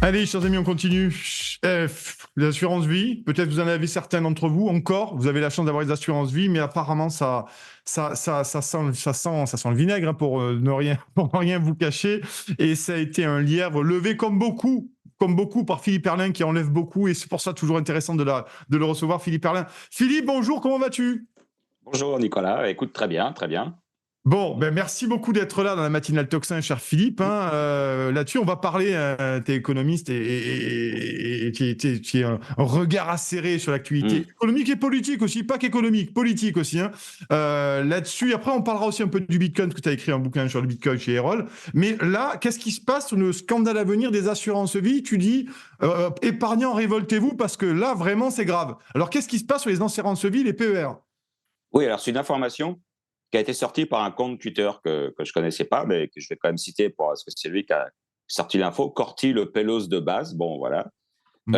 Allez, chers amis, on continue. Les assurances vie, peut-être vous en avez certains d'entre vous encore. Vous avez la chance d'avoir les assurances vie, mais apparemment ça sent le vinaigre, hein, pour ne rien pour ne rien vous cacher. Et ça a été un lièvre levé comme beaucoup par Philippe Herlin qui enlève beaucoup. Et c'est pour ça toujours intéressant de le recevoir, Philippe Herlin. Philippe, bonjour, comment vas-tu? Bonjour Nicolas, écoute très bien, très bien. Bon, ben merci beaucoup d'être là dans la matinale Tocsin, cher Philippe, hein. Là-dessus, on va parler, tu es économiste et tu es un regard acéré sur l'actualité Mmh. économique et politique aussi, pas qu'économique, politique aussi, hein. Là-dessus, après, on parlera aussi un peu du Bitcoin, parce que tu as écrit un bouquin sur le Bitcoin chez Erol. Mais là, qu'est-ce qui se passe sur le scandale à venir des assurances vie? Tu dis, épargnants, révoltez-vous, parce que là, vraiment, c'est grave. Alors, qu'est-ce qui se passe sur les assurances vie, les PER? Oui, alors c'est une information qui a été sortie par un compte Twitter que je connaissais pas, mais que je vais quand même citer parce que c'est lui qui a sorti l'info, Corti le Pélos de base, bon voilà. Mmh.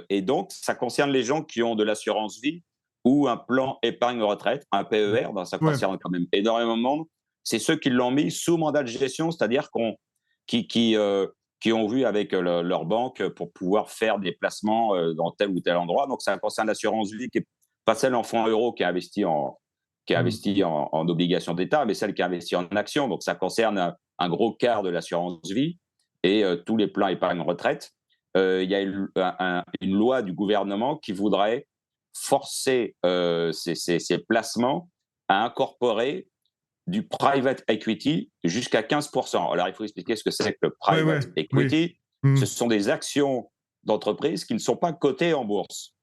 Et donc ça concerne les gens qui ont de l'assurance vie ou un plan épargne retraite, un PER, ben, ça Ouais. concerne quand même énormément de monde. C'est ceux qui l'ont mis sous mandat de gestion, c'est-à-dire qui qui, heu, qui ont vu avec leur banque pour pouvoir faire des placements, dans tel ou tel endroit. Donc ça concerne l'assurance vie qui est pas celle en fonds euros qui est Mmh. investie en obligations d'État, mais celle qui est investie en actions. Donc ça concerne un gros quart de l'assurance vie et tous les plans épargne retraite. Il y a une loi du gouvernement qui voudrait forcer ces placements à incorporer du private equity jusqu'à 15%. Alors, il faut expliquer ce que c'est que le Ouais, ouais, private oui. equity. Mmh. Ce sont des actions d'entreprises qui ne sont pas cotées en bourse.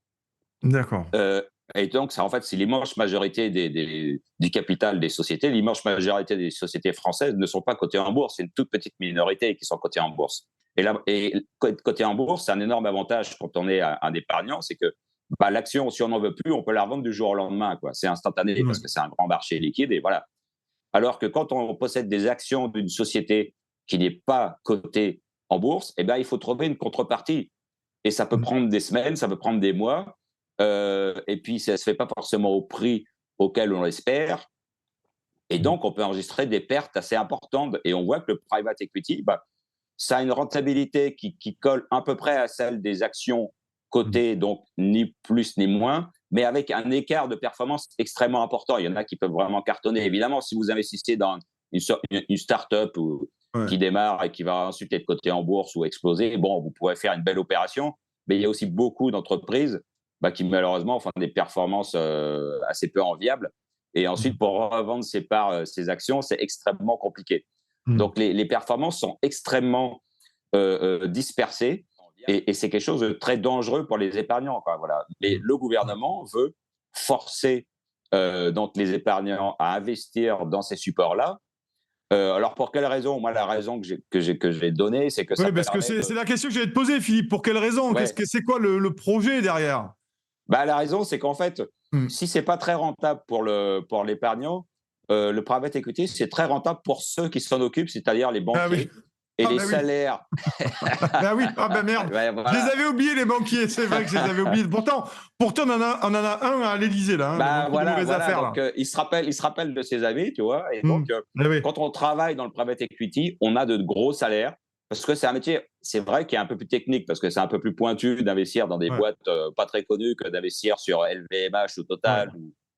D'accord. Euh, et donc, ça, en fait, c'est l'immense majorité du capital des sociétés. L'immense majorité des sociétés françaises ne sont pas cotées en bourse. C'est une toute petite minorité qui sont cotées en bourse. Et, là, et coté en bourse, c'est un énorme avantage quand on est un épargnant, c'est que bah, l'action, si on n'en veut plus, on peut la revendre du jour au lendemain, quoi. C'est instantané Ouais. parce que c'est un grand marché liquide et voilà. Alors que quand on possède des actions d'une société qui n'est pas cotée en bourse, eh ben, il faut trouver une contrepartie. Et ça peut Mmh. prendre des semaines, ça peut prendre des mois. Et puis, ça ne se fait pas forcément au prix auquel on l'espère. Et Mmh. donc, on peut enregistrer des pertes assez importantes. Et on voit que le private equity, bah, ça a une rentabilité qui colle à peu près à celle des actions Mmh. cotées, donc ni plus ni moins, mais avec un écart de performance extrêmement important. Il y en a qui peuvent vraiment cartonner. Évidemment, si vous investissez dans une start-up Ouais. qui démarre et qui va ensuite être cotée en bourse ou exploser, bon, vous pourrez faire une belle opération, mais il y a aussi beaucoup d'entreprises bah, qui malheureusement font des performances assez peu enviables. Et Mmh. ensuite, pour revendre ces parts, ces actions, c'est extrêmement compliqué. Mmh. Donc les performances sont extrêmement dispersées et c'est quelque chose de très dangereux pour les épargnants, quoi, voilà. Mais Mmh. le gouvernement veut forcer donc les épargnants à investir dans ces supports-là. Alors pour quelle raison? Moi, la raison que je vais donner, c'est que ça Ouais, parce que permet c'est de. la question que j'allais te poser, Philippe. Pour quelle raison? Ouais, C'est quoi le projet derrière? bah, la raison, c'est qu'en fait, Mmh. si c'est pas très rentable pour l'épargnant, le private equity, c'est très rentable pour ceux qui s'en occupent, c'est-à-dire les Ah oui. banquiers et Ah les bah oui. salaires. Bah oui. Ah bah merde. Ouais, Je les voilà. avais oubliés, les banquiers. C'est vrai que je les avais oubliés. Pourtant on en a un à l'Élysée, là, hein, le Bah, banquier des voilà, mauvaises voilà, affaires, donc là. il se rappelle de ses amis, tu vois? Et Mmh. donc Eh oui. quand on travaille dans le private equity, on a de gros salaires parce que c'est un métier, c'est vrai, qui est un peu plus technique parce que c'est un peu plus pointu d'investir dans des Ouais. boîtes, pas très connues que d'investir sur LVMH ou Ouais. Total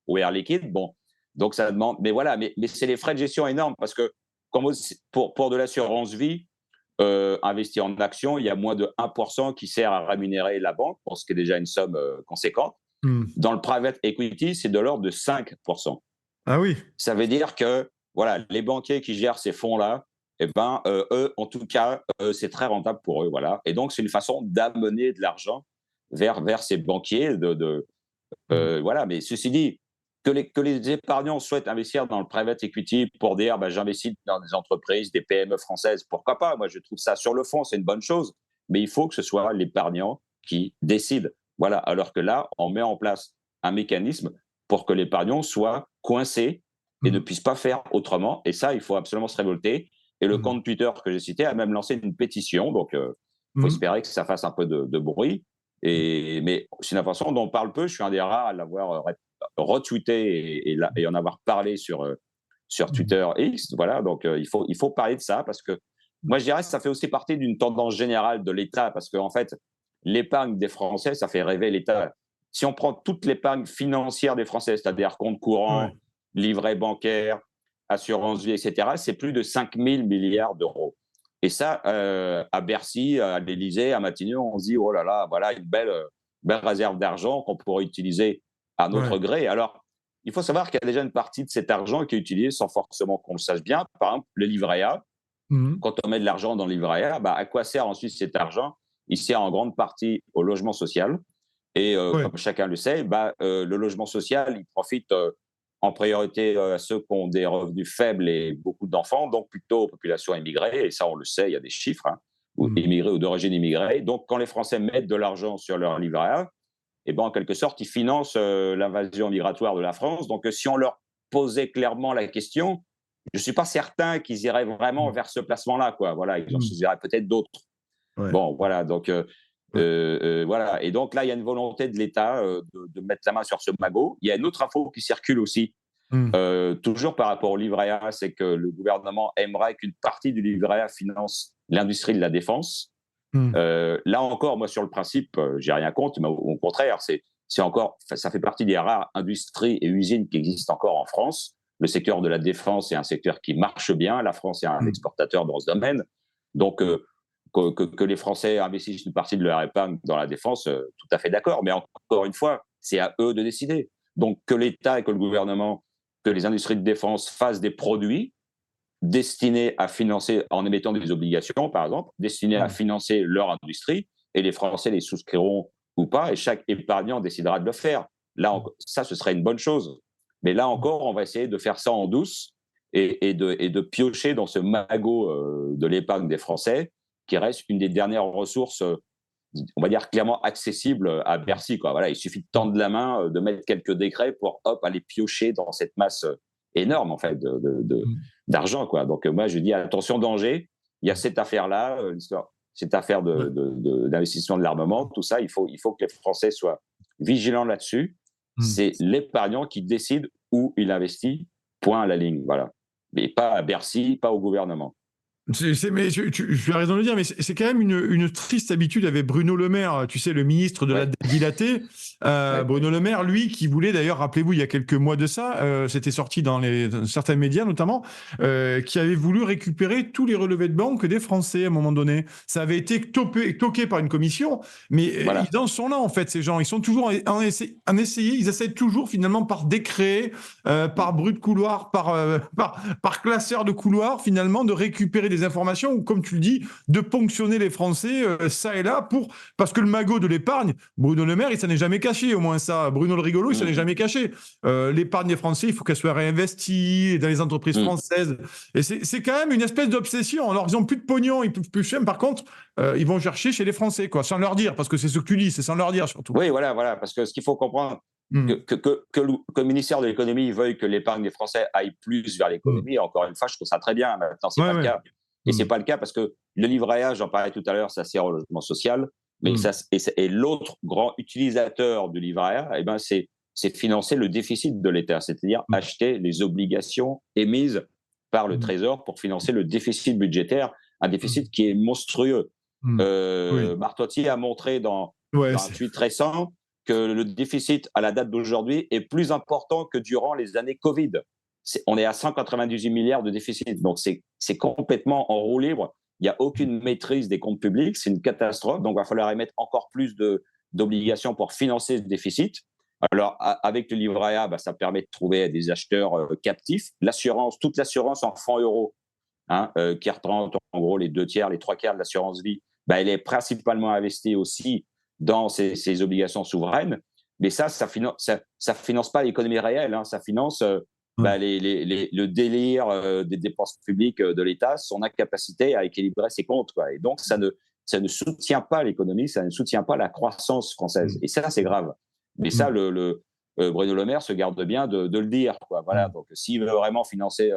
ou Air Liquide. Bon, donc ça demande, mais voilà, mais c'est les frais de gestion énormes parce que comme aussi pour de l'assurance vie, investir en actions, il y a moins de 1 qui sert à rémunérer la banque, pour ce qui est déjà une somme, conséquente. Mmh. Dans le private equity, c'est de l'ordre de 5%. Ah oui. Ça veut dire que voilà, les banquiers qui gèrent ces fonds-là, eh ben, eux, en tout cas, c'est très rentable pour eux. Voilà. Et donc, c'est une façon d'amener de l'argent vers ces banquiers. Mmh. Voilà. Mais ceci dit, que les épargnants souhaitent investir dans le private equity pour dire bah, j'investis dans des entreprises, des PME françaises, pourquoi pas? Moi, je trouve ça sur le fond, c'est une bonne chose. Mais il faut que ce soit l'épargnant qui décide. Voilà. Alors que là, on met en place un mécanisme pour que l'épargnant soit coincé et ne Mmh. puisse pas faire autrement. Et ça, il faut absolument se révolter. Et le Mmh. compte Twitter que j'ai cité a même lancé une pétition. Donc, il faut Mmh. espérer que ça fasse un peu de bruit. Mais c'est une information dont on parle peu. Je suis un des rares à l'avoir retweeté et en avoir parlé sur Mmh. Twitter X. Voilà, donc il faut parler de ça parce que moi, je dirais que ça fait aussi partie d'une tendance générale de l'État, parce qu'en fait, l'épargne des Français, ça fait rêver l'État. Si on prend toute l'épargne financière des Français, c'est-à-dire compte Ouais. courant, livret bancaire, assurance vie, etc., c'est plus de 5 000 milliards d'euros. Et ça, à Bercy, à l'Élysée, à Matignon, on se dit, oh là là, voilà une belle réserve d'argent qu'on pourrait utiliser à notre Ouais. gré. Alors, il faut savoir qu'il y a déjà une partie de cet argent qui est utilisée sans forcément qu'on le sache bien. Par exemple, le livret A, Mhm. quand on met de l'argent dans le livret A, bah, à quoi sert ensuite cet argent? Il sert en grande partie au logement social. Et Ouais. comme chacun le sait, bah, le logement social, il profite en priorité à ceux qui ont des revenus faibles et beaucoup d'enfants, donc plutôt aux populations immigrées. Et ça, on le sait, il y a des chiffres, hein, ou Mhm. immigrés ou d'origine immigrée. Donc, quand les Français mettent de l'argent sur leur livret A, et ben, en quelque sorte, ils financent l'invasion migratoire de la France. Donc, si on leur posait clairement la question, je ne suis pas certain qu'ils iraient vraiment Mhm. vers ce placement-là, quoi. Voilà, ils en Mhm. choisiraient peut-être d'autres. Ouais. Bon, voilà, donc Ouais. voilà. Et donc là, il y a une volonté de l'État de mettre la main sur ce magot. Il y a une autre info qui circule aussi, Mhm. toujours par rapport au livret A, c'est que le gouvernement aimerait qu'une partie du livret A finance l'industrie de la défense. Mhm. Là encore, moi, sur le principe, j'ai rien contre, mais au contraire, c'est encore, ça fait partie des rares industries et usines qui existent encore en France. Le secteur de la défense est un secteur qui marche bien. La France est un Mhm. exportateur dans ce domaine. Donc, que les Français investissent une partie de leur épargne dans la défense, tout à fait d'accord. Mais encore une fois, c'est à eux de décider. Donc, que l'État et que le gouvernement, que les industries de défense fassent des produits destinés à financer, en émettant des obligations, par exemple, destinés à Mhm. financer leur industrie, et les Français les souscriront ou pas, et chaque épargnant décidera de le faire. Là, ça, ce serait une bonne chose. Mais là encore, on va essayer de faire ça en douce et de piocher dans ce magot de l'épargne des Français, qui reste une des dernières ressources, on va dire clairement accessible à Bercy, quoi. Voilà, il suffit de tendre la main, de mettre quelques décrets pour hop aller piocher dans cette masse énorme en fait Mhm. d'argent, quoi. Donc moi je dis attention danger. Il y a cette affaire-là, cette affaire Ouais. d'investissement de l'armement, tout ça, il faut que les Français soient vigilants là-dessus. Mhm. C'est l'épargnant qui décide où il investit. Point à la ligne, voilà. Mais pas à Bercy, pas au gouvernement. Mais tu as raison de le dire, mais c'est quand même une triste habitude avec Bruno Le Maire, tu sais, le ministre de la Ouais, dette dilatée. ouais. Bruno Le Maire, lui, qui voulait d'ailleurs, rappelez-vous, il y a quelques mois de ça, c'était sorti dans certains médias notamment, qui avait voulu récupérer tous les relevés de banque des Français à un moment donné. Ça avait été toqué par une commission, mais Voilà. ils en sont là en fait, ces gens. Ils sont toujours en essayer, ils essaient toujours finalement par décret, par bruit de couloir, par classeur de couloir, finalement, de récupérer des informations ou, comme tu le dis, de ponctionner les Français ça et là parce que le magot de l'épargne, Bruno Le Maire, il s'en est jamais caché, au moins ça. Bruno le rigolo, il s'en est jamais caché. L'épargne des Français, il faut qu'elle soit réinvestie dans les entreprises françaises. Et c'est quand même une espèce d'obsession. Alors, ils ont plus de pognon, ils peuvent plus cher. Par contre, ils vont chercher chez les Français, quoi, sans leur dire, parce que c'est ce que tu dis, c'est sans leur dire surtout. Oui, voilà, voilà, parce que ce qu'il faut comprendre, que, Mmh. que, que, que le ministère de l'économie veuille que l'épargne des Français aille plus vers Mmh. l'économie, encore une fois, je trouve ça très bien. Maintenant, c'est Ouais, pas le ouais. cas. Et c'est Mmh. pas le cas parce que le livret A, j'en parlais tout à l'heure, ça sert au logement social, mais Mmh. et l'autre grand utilisateur du livret A, eh ben, c'est financer le déficit de l'État, c'est-à-dire Mmh. acheter les obligations émises par le Mmh. Trésor pour financer le déficit budgétaire, un Mmh. déficit qui est monstrueux. Mmh. Oui. Martotti a montré Ouais, dans un tweet récent que le déficit à la date d'aujourd'hui est plus important que durant les années Covid. On est à 198 milliards de déficit, donc c'est complètement en roue libre. Il n'y a aucune maîtrise des comptes publics, c'est une catastrophe. Donc il va falloir émettre encore plus d'obligations pour financer ce déficit. Alors avec le livret A, bah, ça permet de trouver des acheteurs captifs. L'assurance, toute l'assurance en francs euros, hein, qui représente en gros les 2 tiers, les 3 quarts de l'assurance vie, bah, elle est principalement investie aussi dans ces obligations souveraines. Mais ça finance pas l'économie réelle, hein, ça finance ouais. bah, le délire des dépenses publiques de l'État, son incapacité à équilibrer ses comptes, quoi. Et donc, ça ne soutient pas l'économie, ça ne soutient pas la croissance française. Mmh. Et ça, c'est grave. Mais ça, Mmh. Bruno Le Maire se garde bien de le dire, quoi. Voilà. Mmh. Donc, s'il veut vraiment financer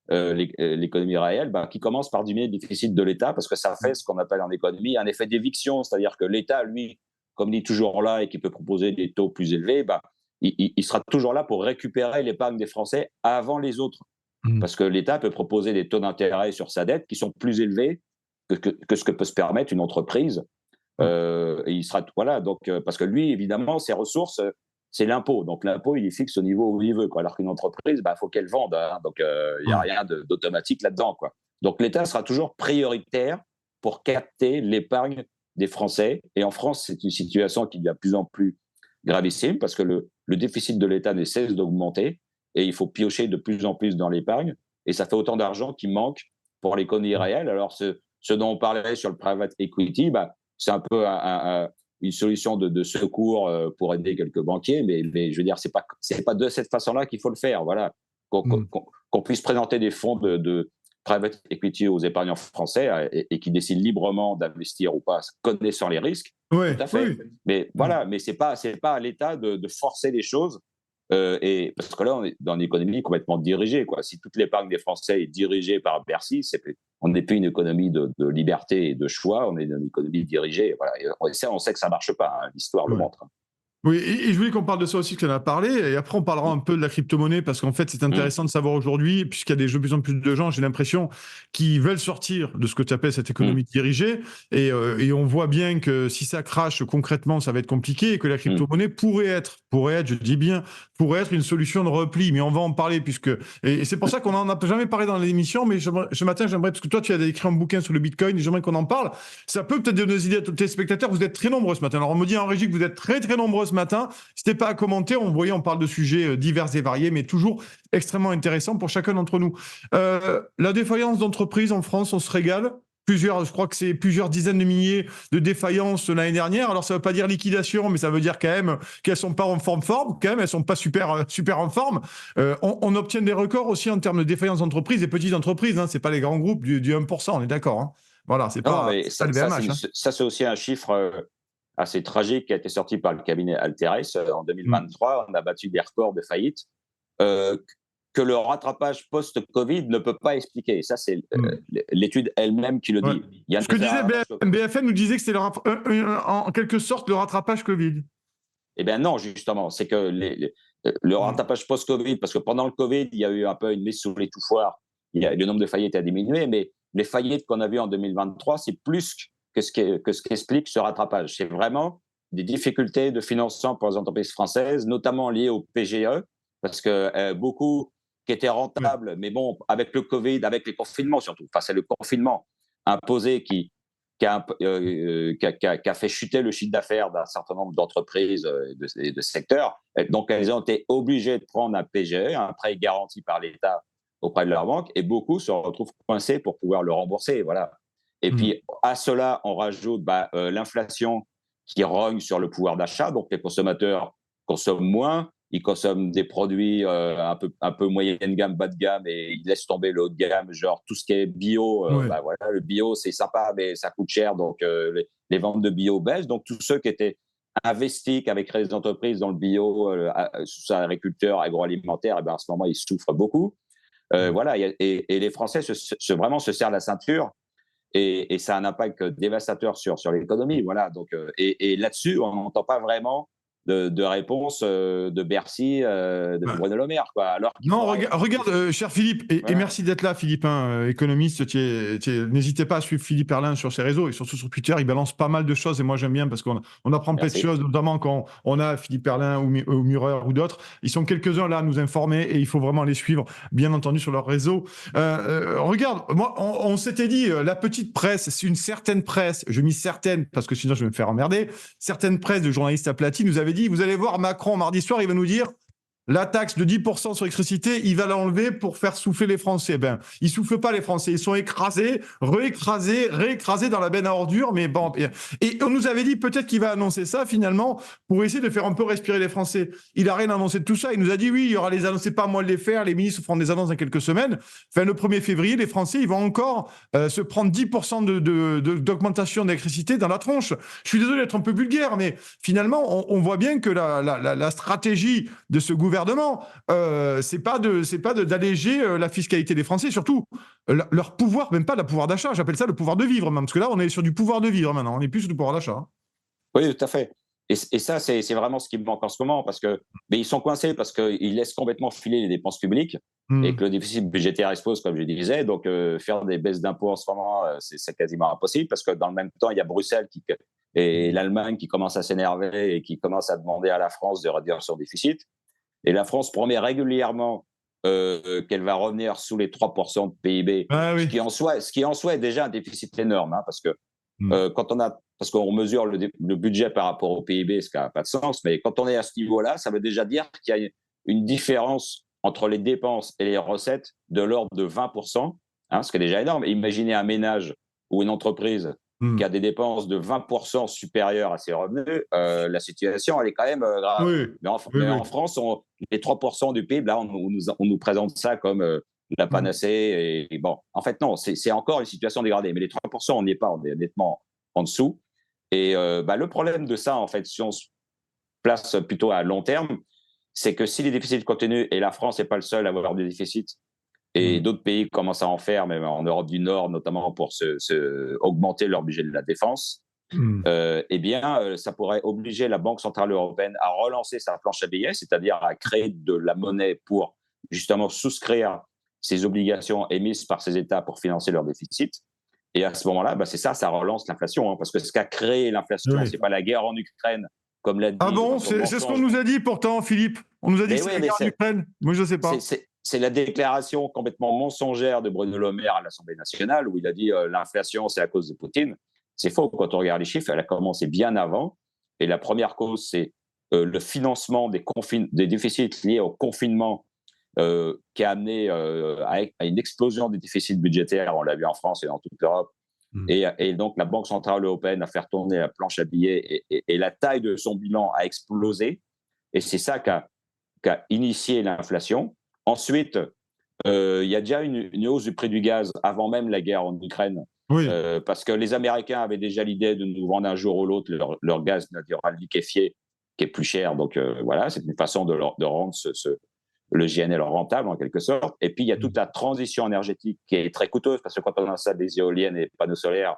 l'économie réelle, ben, qui commence par diminuer le déficit de l'État, parce que ça fait ce qu'on appelle en économie un effet d'éviction, c'est-à-dire que l'État, lui, comme il est toujours là et qui peut proposer des taux plus élevés, ben, il sera toujours là pour récupérer l'épargne des Français avant les autres. parce que l'État peut proposer des taux d'intérêt sur sa dette qui sont plus élevés que ce que peut se permettre une entreprise. Et il sera, voilà, donc, parce que lui, évidemment, ses ressources, c'est l'impôt. Donc l'impôt, il est fixe au niveau où il veut, quoi. Alors qu'une entreprise, bah, faut qu'elle vende, hein. Donc il n'y a rien d'automatique là-dedans, quoi. Donc l'État sera toujours prioritaire pour capter l'épargne des Français. Et en France, c'est une situation qui devient de plus en plus gravissime parce que le déficit de l'État ne cesse d'augmenter et il faut piocher de plus en plus dans l'épargne. Et ça fait autant d'argent qui manque pour l'économie réelle. Alors ce dont on parlait sur le private equity, bah, c'est un peu une solution de secours pour aider quelques banquiers, mais je veux dire, c'est pas de cette façon-là qu'il faut le faire. Voilà, qu'on puisse présenter des fonds de private equity aux épargnants français et qui décident librement d'investir ou pas, connaissant les risques. Ouais, Tout à fait. oui. Mais voilà, mais c'est pas à l'État de forcer les choses. Et parce que là, on est dans une économie complètement dirigée, quoi. Si toute l'épargne des Français est dirigée par Bercy, on n'est plus une économie de liberté et de choix, on est dans une économie dirigée. Voilà. Et on sait que ça ne marche pas, hein, l'histoire le montre. Oui, et je voulais qu'on parle de ça aussi, que tu en as parlé, et après on parlera un peu de la crypto-monnaie, parce qu'en fait c'est intéressant de savoir aujourd'hui, puisqu'il y a de plus en plus de gens, j'ai l'impression, qui veulent sortir de ce que tu appelles cette économie dirigée, et on voit bien que si ça crache concrètement, ça va être compliqué, et que la crypto-monnaie pourrait être, je dis bien, pourrait être une solution de repli, mais on va en parler, et c'est pour ça qu'on n'en a jamais parlé dans l'émission, mais ce matin j'aimerais, parce que toi tu as écrit un bouquin sur le Bitcoin, et j'aimerais qu'on en parle, ça peut peut-être donner des idées à tous les téléspectateurs, vous êtes très nombreux ce matin, alors on me dit en régie que vous êtes très très nombreux ce matin. N'hésitez pas à commenter. On parle de sujets divers et variés, mais toujours extrêmement intéressants pour chacun d'entre nous. La défaillance d'entreprise en France, on se régale. Je crois que c'est plusieurs dizaines de milliers de défaillances l'année dernière. Alors, ça ne veut pas dire liquidation, mais ça veut dire quand même qu'elles ne sont pas en forme. Quand même, elles ne sont pas super en forme. On obtient des records aussi en termes de défaillance d'entreprise et petites entreprises. Hein. Ce n'est pas les grands groupes du 1%, on est d'accord. Hein. Voilà, c'est pas le VMH. Ça, c'est aussi un chiffre assez tragique qui a été sorti par le cabinet Alteres. En 2023, on a battu des records de faillite que le rattrapage post-Covid ne peut pas expliquer. Ça, c'est l'étude elle-même qui le dit. Ce que disait BFM nous disait que c'était en quelque sorte le rattrapage Covid. Eh bien non, justement. C'est que le rattrapage post-Covid, parce que pendant le Covid, il y a eu un peu une mise sous l'étouffoir. Le nombre de faillites a diminué, mais les faillites qu'on a vues en 2023, c'est plus que ce qu'explique ce rattrapage. C'est vraiment des difficultés de financement pour les entreprises françaises, notamment liées au PGE, parce que beaucoup qui étaient rentables, mais bon, avec le Covid, avec les confinements surtout, enfin c'est le confinement imposé qui a fait chuter le chiffre d'affaires d'un certain nombre d'entreprises et de secteurs. Et donc elles ont été obligées de prendre un PGE, un prêt garanti par l'État auprès de leur banque, et beaucoup se retrouvent coincés pour pouvoir le rembourser. Voilà. Et puis, à cela, on rajoute l'inflation qui rogne sur le pouvoir d'achat. Donc, les consommateurs consomment moins, ils consomment des produits un peu moyenne gamme, bas de gamme, et ils laissent tomber le haut de gamme, genre tout ce qui est bio. Voilà, le bio, c'est sympa, mais ça coûte cher. Donc, les ventes de bio baissent. Donc, tous ceux qui étaient investis, qui avaient créé des entreprises dans le bio, sous agriculteurs, agroalimentaires, et ben, à ce moment, ils souffrent beaucoup. Voilà, et les Français vraiment se serrent la ceinture. Et ça a un impact dévastateur sur l'économie. Voilà. Donc, et là-dessus, on n'entend pas vraiment de réponse de Bercy, de Bruno Le Maire. Quoi. Alors non, regarde, cher Philippe, et merci d'être là, Philippe, économiste. N'hésitez pas à suivre Philippe Erlin sur ses réseaux et surtout sur Twitter. Il balance pas mal de choses et moi j'aime bien parce qu'on apprend plein de choses, notamment quand on a Philippe Erlin ou Murer ou d'autres. Ils sont quelques-uns là à nous informer et il faut vraiment les suivre, bien entendu, sur leurs réseaux. Regarde, moi, on s'était dit, la petite presse, c'est une certaine presse, je mis certaine parce que sinon je vais me faire emmerder, certaine presse de journalistes aplatis nous avait dit, vous allez voir Macron mardi soir, il va nous dire la taxe de 10% sur l'électricité, il va l'enlever pour faire souffler les Français. Ben, ils soufflent pas les Français, ils sont écrasés, réécrasés dans la benne à ordures. Mais bon, et on nous avait dit peut-être qu'il va annoncer ça finalement pour essayer de faire un peu respirer les Français. Il a rien annoncé de tout ça. Il nous a dit oui, il y aura les annonces. C'est pas à moi de les faire. Les ministres feront des annonces dans quelques semaines. Enfin, le 1er février, les Français, ils vont encore se prendre 10% d'augmentation d'électricité dans la tronche. Je suis désolé d'être un peu vulgaire, mais finalement, on voit bien que la stratégie de ce gouvernement, c'est pas d'alléger la fiscalité des Français, surtout leur pouvoir, même pas le pouvoir d'achat, j'appelle ça le pouvoir de vivre, même, parce que là, on est sur du pouvoir de vivre maintenant, on n'est plus sur du pouvoir d'achat. Oui, tout à fait. et ça, c'est vraiment ce qui me manque en ce moment, mais ils sont coincés parce qu'ils laissent complètement filer les dépenses publiques et Mmh. que le déficit budgétaire explose, comme je disais. Donc, faire des baisses d'impôts en ce moment, c'est quasiment impossible parce que dans le même temps, il y a Bruxelles et l'Allemagne qui commencent à s'énerver et qui commencent à demander à la France de réduire son déficit. Et la France promet régulièrement qu'elle va revenir sous les 3% de PIB, Ah oui. ce qui en soi est déjà un déficit énorme, hein, parce que Mmh. parce qu'on mesure le budget par rapport au PIB, ce qui n'a pas de sens, mais quand on est à ce niveau-là, ça veut déjà dire qu'il y a une différence entre les dépenses et les recettes de l'ordre de 20%, hein, ce qui est déjà énorme. Et imaginez un ménage ou une entreprise qui Mmh. a des dépenses de 20% supérieures à ses revenus, la situation, elle est quand même grave. Oui, oui, Mais en oui. France, les 3% du PIB, là, on nous présente ça comme la Mmh. panacée. Et bon, en fait, non, c'est encore une situation dégradée. Mais les 3%, on n'y est pas, on est nettement en dessous. Et le problème de ça, en fait, si on se place plutôt à long terme, c'est que si les déficits continuent, et la France n'est pas le seul à avoir des déficits, et Mmh. d'autres pays commencent à en faire, même en Europe du Nord notamment, pour augmenter leur budget de la défense, Mmh. eh bien, ça pourrait obliger la Banque centrale européenne à relancer sa planche à billets, c'est-à-dire à créer de la monnaie pour justement souscrire ces obligations émises par ces États pour financer leur déficit. Et à ce moment-là, c'est ça, ça relance l'inflation, hein, parce que ce qu'a créé l'inflation, Oui. c'est pas la guerre en Ukraine, comme l'a Ah dit de bon? façon C'est ce qu'on mensonge. nous a dit pourtant, Philippe. On nous a dit que Mais c'est oui, la mais guerre en Ukraine. Moi, je ne sais pas. c'est la déclaration complètement mensongère de Bruno Le Maire à l'Assemblée nationale, où il a dit l'inflation, c'est à cause de Poutine. C'est faux. Quand on regarde les chiffres, elle a commencé bien avant. Et la première cause, c'est le financement des déficits liés au confinement, qui a amené à une explosion des déficits budgétaires. On l'a vu en France et dans toute l'Europe. Mmh. Et donc, la Banque centrale européenne a fait tourner la planche à billets, et la taille de son bilan a explosé. Et c'est ça qui a initié l'inflation. Ensuite, il y a déjà une hausse du prix du gaz avant même la guerre en Ukraine, Oui. parce que les Américains avaient déjà l'idée de nous vendre un jour ou l'autre leur gaz naturel liquéfié, qui est plus cher. Donc voilà, c'est une façon de rendre le GNL rentable en quelque sorte. Et puis il y a Mmh. toute la transition énergétique qui est très coûteuse, parce que quand on installe des éoliennes et des panneaux solaires,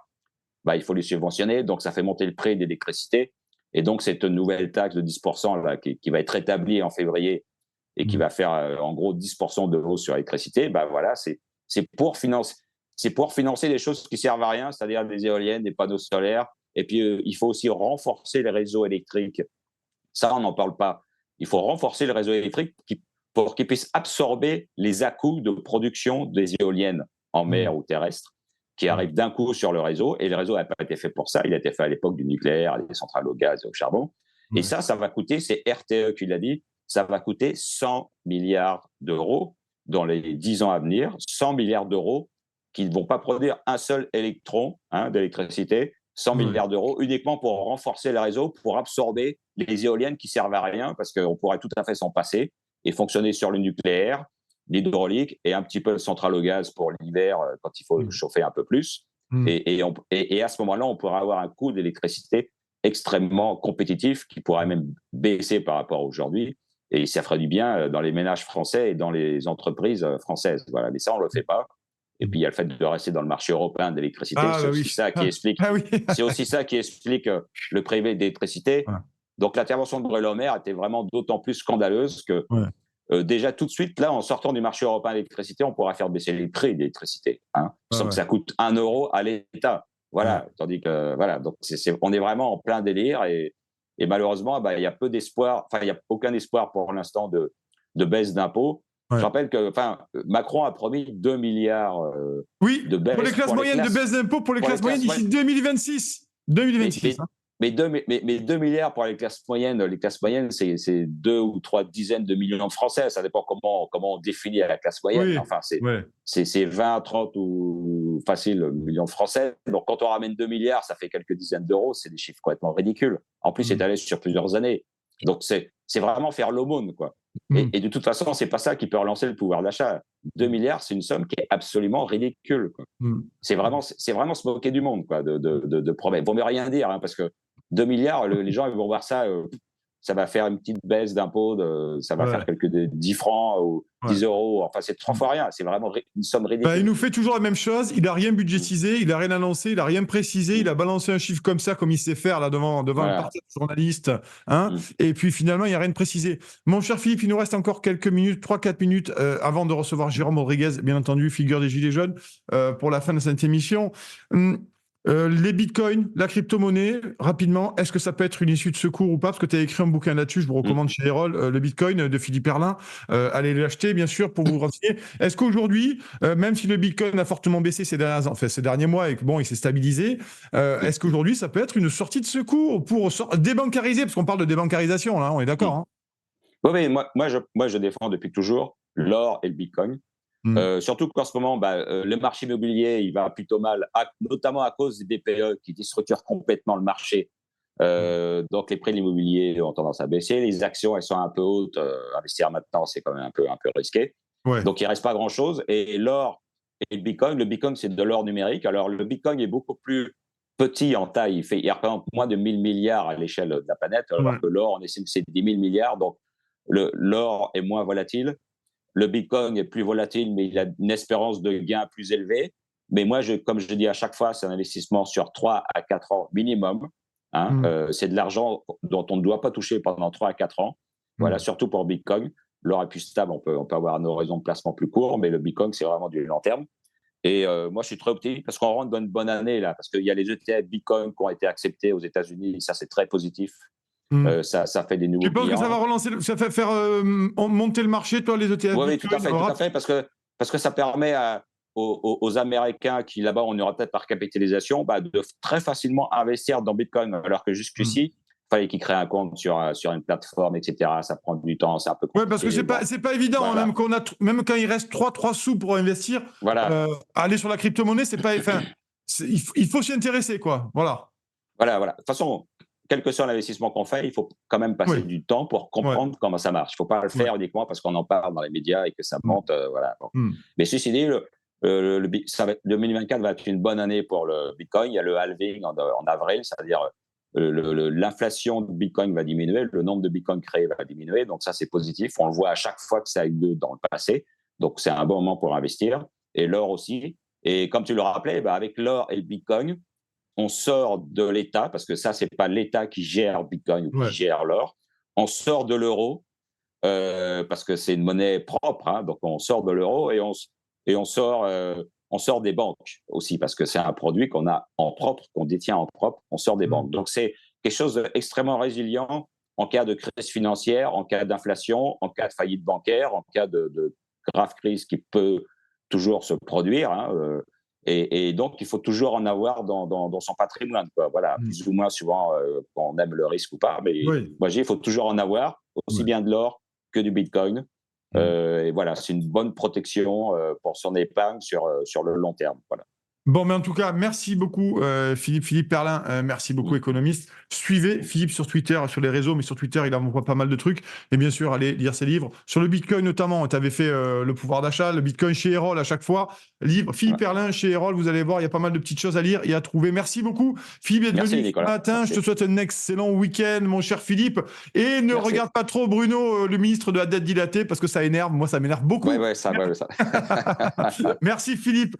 il faut les subventionner, donc ça fait monter le prix de l'électricité. Et donc cette nouvelle taxe de 10% là, qui va être établie en février et qui Mmh. va faire en gros 10% de hausse sur l'électricité, voilà, c'est pour financer des choses qui servent à rien, c'est-à-dire des éoliennes, des panneaux solaires. Et puis il faut aussi renforcer les réseaux électriques. Ça, on n'en parle pas. Il faut renforcer le réseau électrique pour qu'il puisse absorber les à-coups de production des éoliennes en Mmh. mer ou terrestre, qui Mmh. arrivent d'un coup sur le réseau. Et le réseau n'a pas été fait pour ça. Il a été fait à l'époque du nucléaire, des centrales au gaz et au charbon. Et Ouais. ça va coûter, c'est RTE qui l'a dit, ça va coûter 100 milliards d'euros dans les 10 ans à venir. 100 milliards d'euros qui ne vont pas produire un seul électron d'électricité. 100 Ouais. milliards d'euros uniquement pour renforcer le réseau, pour absorber les éoliennes qui servent à rien, parce qu'on pourrait tout à fait s'en passer et fonctionner sur le nucléaire, l'hydraulique et un petit peu de centrale au gaz pour l'hiver quand il faut Mmh. chauffer un peu plus. Mmh. Et à ce moment-là, on pourrait avoir un coût d'électricité extrêmement compétitif qui pourrait même baisser par rapport à aujourd'hui. Et ça ferait du bien dans les ménages français et dans les entreprises françaises. Voilà. Mais ça, on ne le fait pas. Et Mmh. puis, il y a le fait de rester dans le marché européen de l'électricité. Ah C'est bah aussi oui. ça qui explique, Ah oui. c'est aussi ça qui explique le privé d'électricité. Ouais. Donc, l'intervention de Bruno Le Maire était vraiment d'autant plus scandaleuse que Ouais. déjà tout de suite, là, en sortant du marché européen de l'électricité, on pourra faire baisser les prix d'électricité, Ouais, sans que ouais. ça coûte 1 € à l'État. Ouais. Voilà, tandis que, voilà, donc on est vraiment en plein délire et malheureusement, il y a peu d'espoir, enfin, il n'y a aucun espoir pour l'instant de baisse d'impôts. Je Ouais. rappelle que Macron a promis 2 milliards Oui, de pour les baisse classes moyennes, de baisse d'impôts pour les pour les classes moyennes classes d'ici moyennes. 2026. Mais, 2026, mais, hein. mais 2 milliards pour les classes moyennes, c'est 2 ou 3 dizaines de millions de Français. Ça dépend comment on définit la classe moyenne. Mais Oui, enfin, ouais. c'est 20, 30 ou facile millions de Français. Donc, quand on ramène 2 milliards, ça fait quelques dizaines d'euros. C'est des chiffres complètement ridicules. En plus, c'est Mmh. allé sur plusieurs années. Donc, c'est vraiment faire l'aumône, quoi. Mmh. Et de toute façon, c'est pas ça qui peut relancer le pouvoir d'achat. 2 milliards, c'est une somme qui est absolument ridicule, quoi. Mmh. C'est vraiment se moquer du monde, quoi, de promesses. Vaut mieux rien dire, parce que 2 milliards, les gens ils vont voir ça. ça va faire une petite baisse d'impôt, ça va Ouais. faire 10 francs ou Ouais. 10 euros. Enfin, c'est 3 fois rien. C'est vraiment une somme ridicule. Ben, il nous fait toujours la même chose. Il n'a rien budgétisé, il n'a rien annoncé, il n'a rien précisé. Il a balancé un chiffre comme ça, comme il sait faire là devant Voilà. un parterre de journalistes. Hein, et puis finalement, il n'y a rien de précisé. Mon cher Philippe, il nous reste encore quelques minutes, 3-4 minutes avant de recevoir Jérôme Rodriguez, bien entendu, figure des Gilets jaunes, pour la fin de cette émission. Les bitcoins, la crypto-monnaie, rapidement, est-ce que ça peut être une issue de secours ou pas? Parce que tu as écrit un bouquin là-dessus, je vous recommande chez Erol, le bitcoin de Philippe Perlin. Allez l'acheter, bien sûr, pour vous renseigner. Est-ce qu'aujourd'hui, même si le bitcoin a fortement baissé ces derniers mois et que bon, il s'est stabilisé, est-ce qu'aujourd'hui, ça peut être une sortie de secours pour débancariser? Parce qu'on parle de débancarisation, là, on est d'accord. Hein. Oui, moi, je défends depuis toujours l'or et le bitcoin. Surtout qu'en ce moment, le marché immobilier, il va plutôt mal, notamment à cause des DPE qui déstructurent complètement le marché. Donc, les prix de l'immobilier ont tendance à baisser. Les actions, elles sont un peu hautes. Investir maintenant, c'est quand même un peu risqué. Ouais. Donc, il ne reste pas grand-chose. Et l'or et le Bitcoin, c'est de l'or numérique. Alors, le Bitcoin est beaucoup plus petit en taille. Il représente moins de 1000 milliards à l'échelle de la planète, alors que l'or, c'est 10 000 milliards. Donc, l'or est moins volatile. Le Bitcoin est plus volatile, mais il a une espérance de gain plus élevée. Mais moi, comme je dis à chaque fois, c'est un investissement sur 3 à 4 ans minimum. Hein. C'est de l'argent dont on ne doit pas toucher pendant 3 à 4 ans. Voilà, surtout pour Bitcoin. L'or est plus stable, on peut avoir un horizon de placement plus court, mais le Bitcoin, c'est vraiment du long terme. Et moi, je suis très optimiste parce qu'on rentre dans une bonne année, là, parce qu'il y a les ETF Bitcoin qui ont été acceptés aux États-Unis. Ça, c'est très positif. Ça fait des nouveaux clients. Tu penses que ça va relancer, ça fait faire monter le marché, toi, les ETF? Oui, tout à fait, parce que ça permet aux Américains qui, là-bas, on aura peut-être par capitalisation, de très facilement investir dans Bitcoin, alors que jusqu'ici, il fallait qu'ils créent un compte sur une plateforme, etc. Ça prend du temps, c'est un peu compliqué. Oui, parce que c'est pas évident, voilà. même quand il reste 3 sous pour investir, voilà. Aller sur la crypto-monnaie, c'est pas... il faut s'y intéresser, quoi. Voilà. Voilà. De toute façon, quel que soit l'investissement qu'on fait, il faut quand même passer du temps pour comprendre comment ça marche. Il ne faut pas le faire uniquement parce qu'on en parle dans les médias et que ça monte. Voilà. Mais ceci dit, 2024 va être une bonne année pour le Bitcoin. Il y a le halving en avril, c'est-à-dire l'inflation de Bitcoin va diminuer, le nombre de Bitcoin créés va diminuer. Donc ça, c'est positif. On le voit à chaque fois que ça a eu lieu dans le passé. Donc c'est un bon moment pour investir. Et l'or aussi. Et comme tu le rappelais, avec l'or et le Bitcoin, on sort de l'État, parce que ça, ce n'est pas l'État qui gère Bitcoin ou qui gère l'or. On sort de l'euro, parce que c'est une monnaie propre. Hein, donc, on sort de l'euro et on sort des banques aussi, parce que c'est un produit qu'on a en propre, qu'on détient en propre. On sort des banques. Donc, c'est quelque chose d'extrêmement résilient en cas de crise financière, en cas d'inflation, en cas de faillite bancaire, en cas de grave crise qui peut toujours se produire. Hein, et donc, il faut toujours en avoir dans son patrimoine, quoi. Voilà, plus ou moins souvent, quand on aime le risque ou pas. Mais moi, il faut toujours en avoir, aussi bien de l'or que du Bitcoin. Et voilà, c'est une bonne protection pour son épargne sur le long terme. Voilà. Bon, mais en tout cas, merci beaucoup, Philippe Perlin. Merci beaucoup, économiste. Suivez Philippe sur Twitter, sur les réseaux, mais sur Twitter, il envoie pas mal de trucs. Et bien sûr, allez lire ses livres. Sur le Bitcoin, notamment, tu avais fait le pouvoir d'achat, le Bitcoin chez Erol à chaque fois. Livre Philippe Perlin chez Erol, vous allez voir, il y a pas mal de petites choses à lire et à trouver. Merci beaucoup, Philippe, d'être venu ce matin. Merci. Je te souhaite un excellent week-end, mon cher Philippe. Et ne regarde pas trop Bruno, le ministre de la dette dilatée, parce que ça énerve. Moi, ça m'énerve beaucoup. Ça. Merci, Philippe.